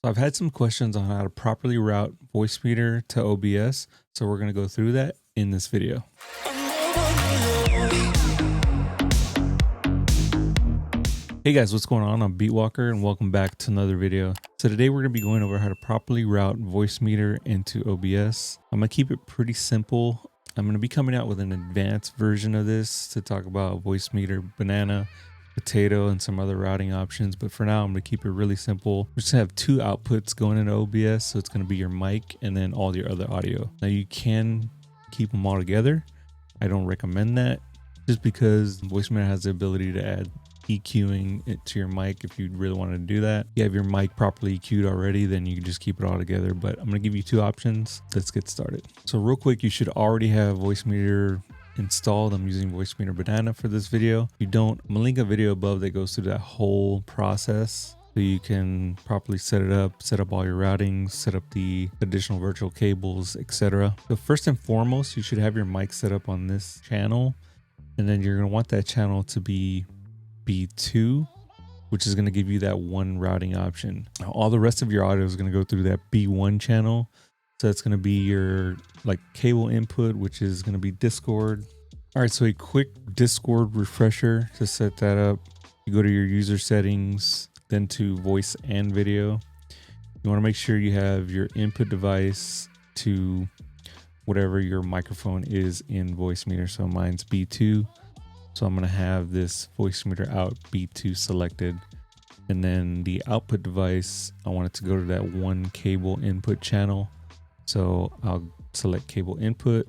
So I've had some questions on how to properly route Voicemeeter to OBS. So we're going to go through that in this video. Hey guys, what's going on? I'm Beatwalker and welcome back to another video. So today we're going to be going over how to properly route Voicemeeter into OBS. I'm going to keep it pretty simple. I'm going to be coming out with an advanced version of this to talk about Voicemeeter Banana, Potato, and some other routing options. But for now, I'm going to keep it really simple. We're just going to have two outputs going into OBS. So it's going to be your mic and then all your other audio. Now you can keep them all together. I don't recommend that just because Voicemeeter has the ability to add EQing it to your mic. If you really wanted to do that, you have your mic properly EQ'd already, then you can just keep it all together. But I'm going to give you two options. Let's get started. So real quick, you should already have Voicemeeter installed. I'm using Voicemeeter Banana for this video. If you don't, I'm gonna link a video above that goes through that whole process so you can properly set up all your routings, set up the additional virtual cables, etc. So first and foremost, you should have your mic set up on this channel, and then you're gonna want that channel to be B2, which is going to give you that one routing option. Now, all the rest of your audio is going to go through that B1 channel. So that's going to be your cable input, which is going to be Discord. All right, so a quick Discord refresher to set that up. You go to your user settings, then to voice and video. You want to make sure you have your input device to whatever your microphone is in Voicemeeter. So mine's B2. So I'm going to have this Voicemeeter out B2 selected, and then the output device, I want it to go to that one cable input channel. So I'll select cable input,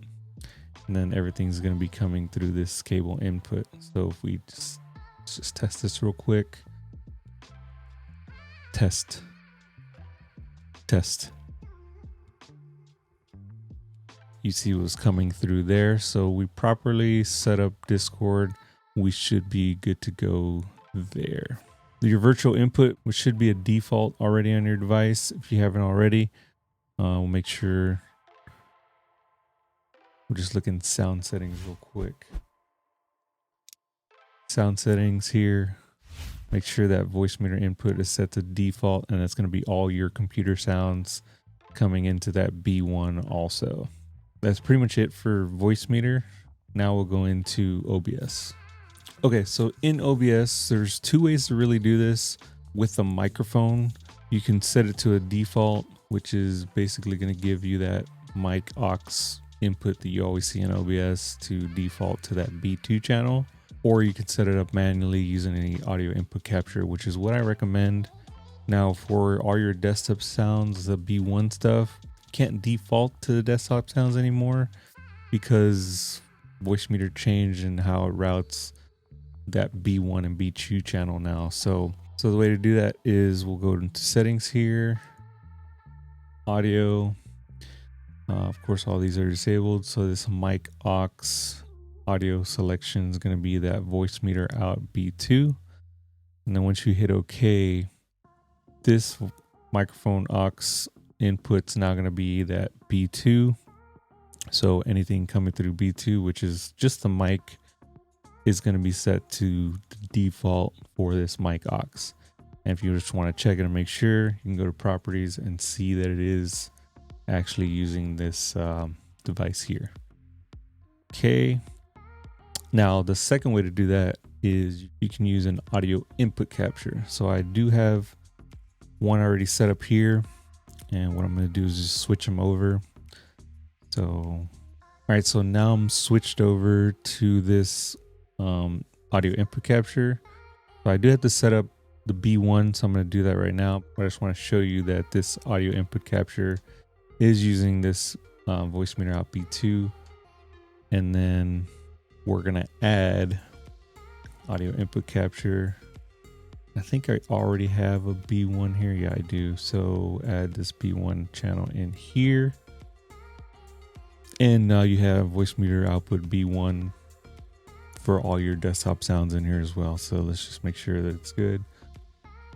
and then everything's going to be coming through this cable input. So if we just test this real quick. Test. You see what's coming through there. So we properly set up Discord. We should be good to go there. Your virtual input, which should be a default already on your device. If you haven't already, we'll make sure. We'll just look in sound settings real quick. Sound settings here. Make sure that Voicemeeter input is set to default, and that's going to be all your computer sounds coming into that B1 also. That's pretty much it for Voicemeeter. Now we'll go into OBS. Okay, so in OBS, there's two ways to really do this with the microphone. You can set it to a default, which is basically going to give you that mic aux input that you always see in OBS to default to that B2 channel. Or you can set it up manually using any audio input capture, which is what I recommend. Now for all your desktop sounds, the B1 stuff, can't default to the desktop sounds anymore because Voicemeeter changed in how it routes that B1 and B2 channel now. So the way to do that is we'll go into settings here, audio. Of course, all these are disabled. So this mic aux audio selection is going to be that Voicemeeter out B2. And then once you hit OK, this microphone aux input's now going to be that B2. So anything coming through B2, which is just the mic, is going to be set to the default for this mic aux. And if you just want to check it and make sure, you can go to properties and see that it is actually using this device here. Okay. Now the second way to do that is you can use an audio input capture. So I do have one already set up here. And what I'm going to do is just switch them over. So, all right, so now I'm switched over to this audio input capture. So I do have to set up the B1, so I'm going to do that right now. But I just want to show you that this audio input capture is using this Voicemeeter out B2. And then we're going to add audio input capture. I think I already have a B1 here. Yeah, I do. So add this B1 channel in here. And now you have Voicemeeter output B1 for all your desktop sounds in here as well. So let's just make sure that it's good.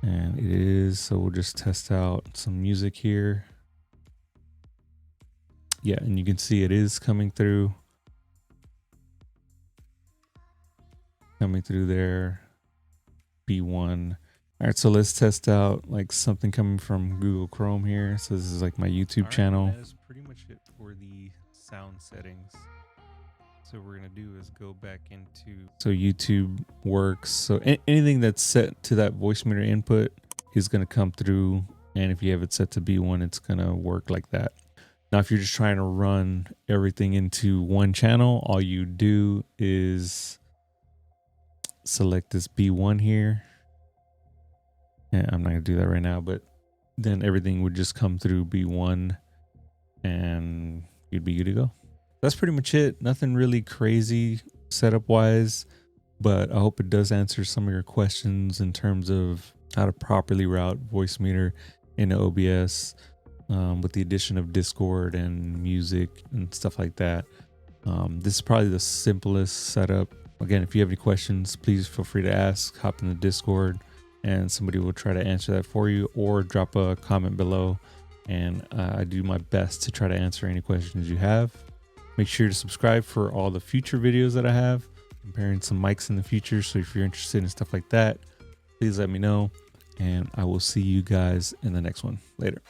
And it is. So we'll just test out some music here. Yeah, and you can see it is coming through. Coming through there. B1. All right, so let's test out like something coming from Google Chrome here. So this is like my YouTube channel. That is pretty much it for the sound settings. So what we're gonna do is go back into, so YouTube works. So anything that's set to that Voicemeeter input is gonna come through. And if you have it set to B1, it's gonna work like that. Now, if you're just trying to run everything into one channel, all you do is select this B1 here. And I'm not gonna do that right now, but then everything would just come through B1 and you'd be good to go. That's pretty much it. Nothing really crazy setup wise, but I hope it does answer some of your questions in terms of how to properly route Voicemeeter into OBS with the addition of Discord and music and stuff like that. This is probably the simplest setup. Again, if you have any questions, please feel free to ask, hop in the Discord and somebody will try to answer that for you, or drop a comment below and I do my best to try to answer any questions you have. Make sure to subscribe for all the future videos that I have, comparing some mics in the future. So if you're interested in stuff like that, please let me know. And I will see you guys in the next one. Later.